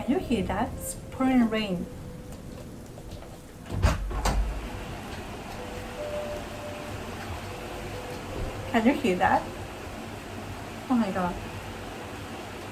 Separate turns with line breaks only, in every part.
Can you hear that? It's pouring rain. Can you hear that? Oh my god.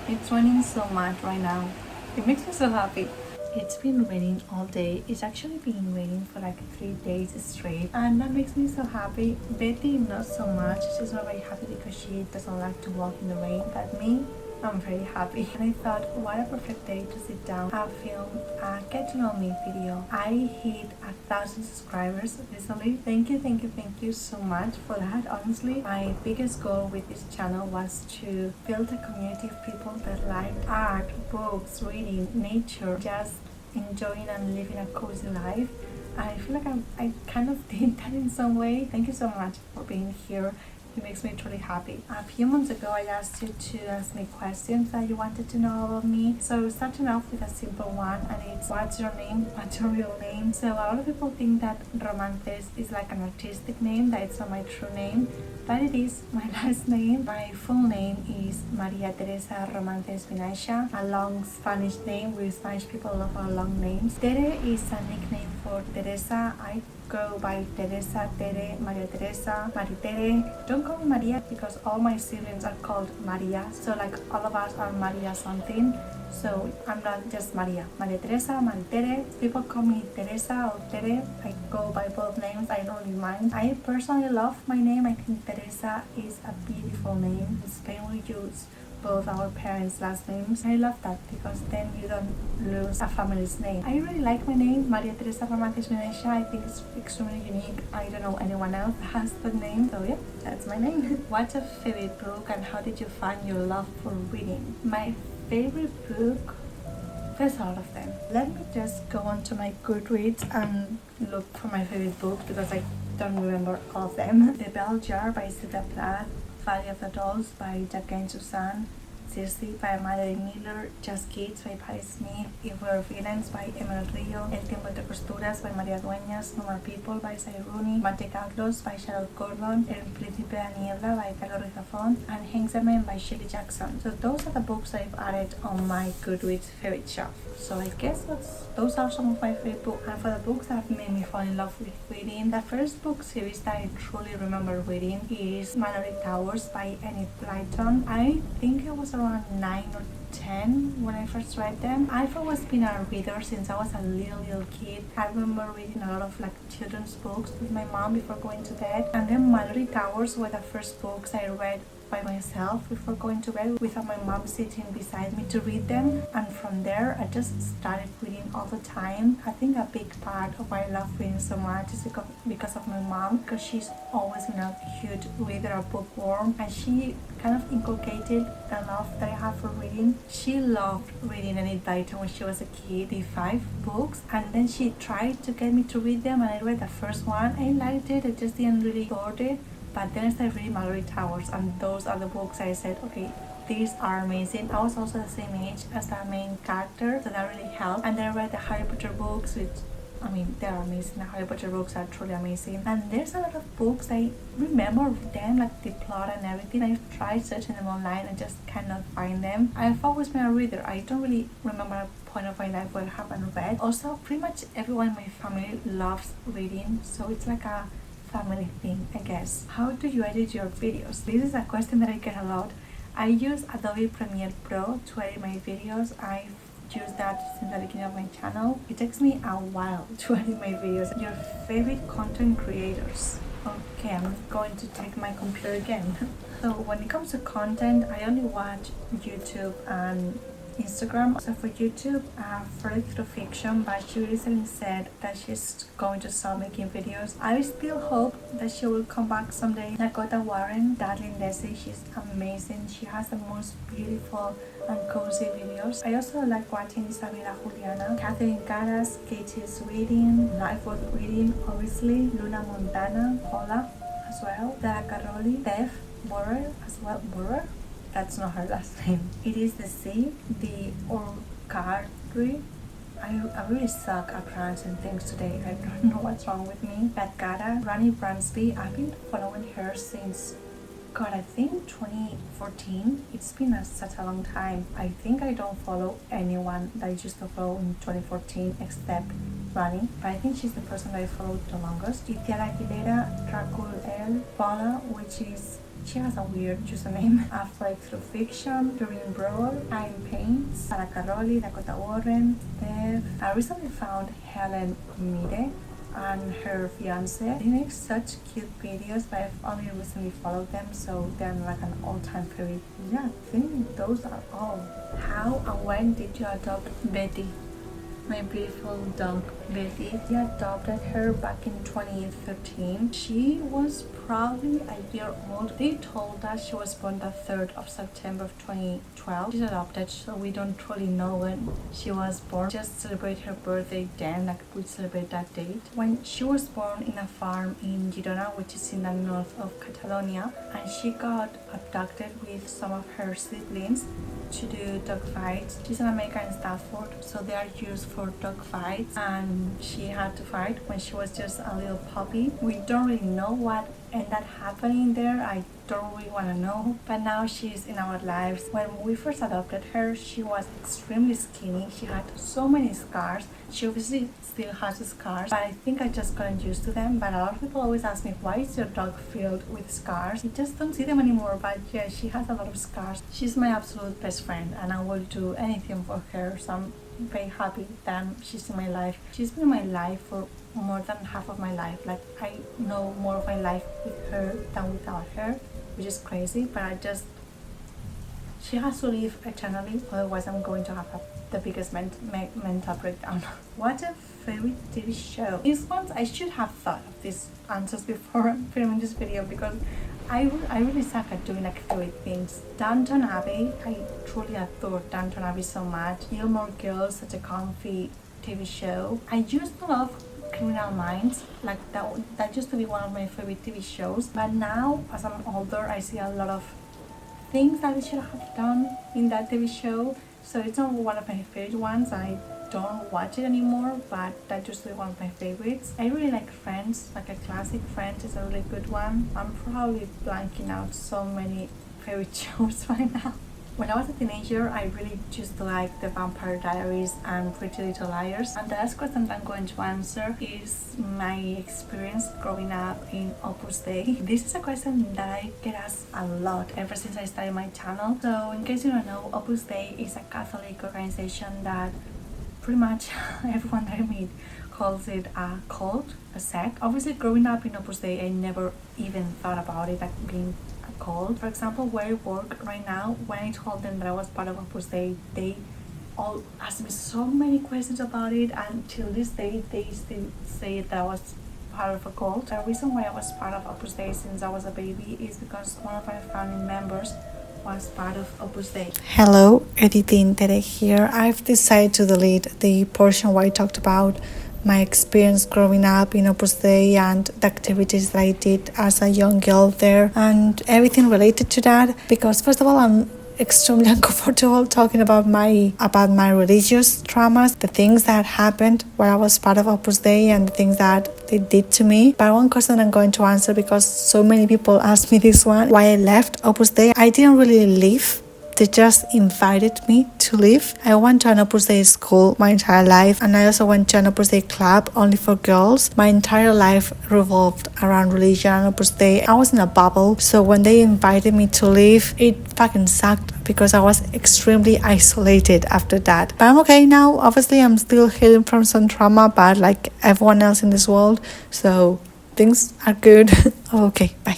It's raining so much right now. It makes me so happy. It's been raining all day. It's actually been raining for like 3 days straight, and that makes me so happy. Betty not so much. She's not very happy because she doesn't like to walk in the rain, but me, I'm very happy. And I thought, what a perfect day to sit down and film a get to know me video. I hit 1,000 subscribers recently. Thank you so much for that. Honestly, my biggest goal with this channel was to build a community of people that like art, books, reading, nature, just enjoying and living a cozy life. And I feel like I kind of did that in some way. Thank you so much for being here. It makes me truly happy. A few months ago, I asked you to ask me questions that you wanted to know about me. So starting off with a simple one, and it's what's your name? What's your real name? So a lot of people think that Romances is like an artistic name, that it's not my true name, but it is my last name. My full name is Maria Teresa Romances Vinaixa, a long Spanish name. We Spanish people love our long names. Tere is a nickname for Teresa. I go by Teresa, Tere, Maria Teresa, Maritere. Don't call me Maria because all my siblings are called Maria. So like all of us are Maria something. So I'm not just Maria. Maria Teresa, Maritere. People call me Teresa or Tere. I go by both names. I don't really mind. I personally love my name. I think Teresa is a beautiful name. In Spain we use both our parents' last names. I love that because then you don't lose a family's name. I really like my name, Maria Teresa Romances Vinaixa. I think it's extremely unique. I don't know anyone else that has that name. So yeah, that's my name. What's your favorite book and how did you find your love for reading? My favorite book, there's a lot of them. Let me just go on to my Goodreads and look for my favorite book because I don't remember all of them. The Bell Jar by Sylvia Plath, Valley of the Dolls by Jacqueline Susan, Circe by Madeline Miller, Just Kids by Patti Smith, If We're Villains by Emerald Rio, El Tiempo de Costuras by María Dueñas, No More People by Say Rooney, Monte Carlos by Charlotte Gordon, El Príncipe de la Niebla by Carlos Ruiz Zafón, and Hengsterman by Shirley Jackson. So those are the books I've added on my Goodreads favorite shelf. So I guess those are some of my favorite books. And for the books that have made me fall in love with reading, the first book series that I truly remember reading is Mallory Towers by Enid Blyton. I think it was around 9 or 10 when I first read them. I've always been a reader since I was a little kid. I remember reading a lot of like children's books with my mom before going to bed, and then Mallory Towers were the first books I read by myself before going to bed without my mom sitting beside me to read them. And from there I just started reading all the time. I think a big part of why I love reading so much is because of my mom, because she's always been a huge reader, a bookworm, and she kind of inculcated the love that I have for reading. She loved reading Enid Blyton when she was a kid, the 5 books, and then she tried to get me to read them, and I read the first one. I liked it, I just didn't really afford it. But then I started reading Mallory Towers, and those are the books I said, okay, these are amazing. I was also the same age as the main character, so that really helped. And then I read the Harry Potter books, which, I mean, they're amazing. The Harry Potter books are truly amazing. And there's a lot of books I remember them, like the plot and everything. I've tried searching them online and just cannot find them. I've always been a reader. I don't really remember a point of my life where I haven't read. Also, pretty much everyone in my family loves reading, so it's like a family thing, I guess. How do you edit your videos? This is a question that I get a lot. I use Adobe Premiere Pro to edit my videos. I've used that since the beginning of my channel. It takes me a while to edit my videos. Your favorite content creators? Okay, I'm going to take my computer again. So when it comes to content, I only watch YouTube and Instagram. So for YouTube, Further Through Fiction, but she recently said that she's going to start making videos. I still hope that she will come back someday. Dakota Warren, Darlene Leslie, she's amazing. She has the most beautiful and cozy videos. I also like watching Isabella Juliana, Catherine Caras, Katie's Reading, Life Worth Reading, obviously, Luna Montana, Paula as well, Dara Caroli, Steph Borrell as well. Borrell? That's not her last name. It is the C, the Orcardry. I really suck at pronouncing things today. I don't know what's wrong with me. Pat Cara, Rani Bransby. I've been following her since God, I think 2014. It's been such a long time. I think I don't follow anyone that I used to follow in 2014 except Rani. But I think she's the person that I followed the longest. Itiara Aguilera, Dracul El, Paula, which is she has a weird username. Affleck Through Fiction, Doreen Brawl, I'm Paints, Sarah Caroli, Dakota Warren, Steph. I recently found Helen Mire and her fiance. They make such cute videos, but I've only recently followed them, so they're like an all-time favorite. Yeah, I think those are all. How and when did you adopt Betty? My beautiful dog Betty. We adopted her back in 2013. She was probably a year old. They told us she was born the 3rd of September of 2012. She's adopted, so we don't really know when she was born. Just celebrate her birthday then, like we celebrate that date. When she was born in a farm in Girona, which is in the north of Catalonia, and she got abducted with some of her siblings to do dog fights. She's an American Stafford, so they are used for dog fights, and she had to fight when she was just a little puppy. We don't really know what ended up happening there. I don't really want to know, but now she's in our lives. When we first adopted her, she was extremely skinny. She had so many scars. She obviously still has scars, but I think I just gotten used to them. But a lot of people always ask me, why is your dog filled with scars? You just don't see them anymore. But yeah, she has a lot of scars. She's my absolute best friend, and I will do anything for her, so I'm very happy that she's in my life. She's been in my life for more than half of my life. Like, I know more of my life with her than without her, which is crazy, but she has to live eternally, otherwise I'm going to have the biggest mental breakdown. What's a favorite TV show? These ones, I should have thought of these answers before filming this video, because I really suck at doing like favorite things. Downton Abbey, I truly adore Downton Abbey so much. Gilmore Girls, such a comfy TV show. I used to love Criminal Minds, like that used to be one of my favorite TV shows, but now as I'm older I see a lot of things that I should have done in that TV show, so it's not one of my favorite ones. I don't watch it anymore, but that used to be one of my favorites. I really like Friends, like a classic Friends is a really good one. I'm probably blanking out so many favorite shows right now. When I was a teenager, I really used to like The Vampire Diaries and Pretty Little Liars. And the last question that I'm going to answer is my experience growing up in Opus Dei. This is a question that I get asked a lot ever since I started my channel. So in case you don't know, Opus Dei is a Catholic organization that pretty much everyone that I meet calls it a cult, a sect. Obviously, growing up in Opus Dei, I never even thought about it like being called. For example, where I work right now, when I told them that I was part of Opus Dei, they all asked me so many questions about it, and till this day they still say that I was part of a cult. The reason why I was part of Opus Dei since I was a baby is because one of my family members was part of Opus Dei. Hello, Editing Tere here. I've decided to delete the portion where I talked about my experience growing up in Opus Dei and the activities that I did as a young girl there and everything related to that, because first of all, I'm extremely uncomfortable talking about my religious traumas, the things that happened while I was part of Opus Dei and the things that they did to me. But one question I'm going to answer, because so many people asked me this one, why I left Opus Dei. I didn't really leave. They just invited me to leave. I went to an Opus Dei school my entire life, and I also went to an Opus Dei club only for girls. My entire life revolved around religion and Opus Dei. I was in a bubble, so when they invited me to leave, it fucking sucked because I was extremely isolated after that. But I'm okay now. Obviously, I'm still healing from some trauma, but like everyone else in this world, so things are good. Okay, bye.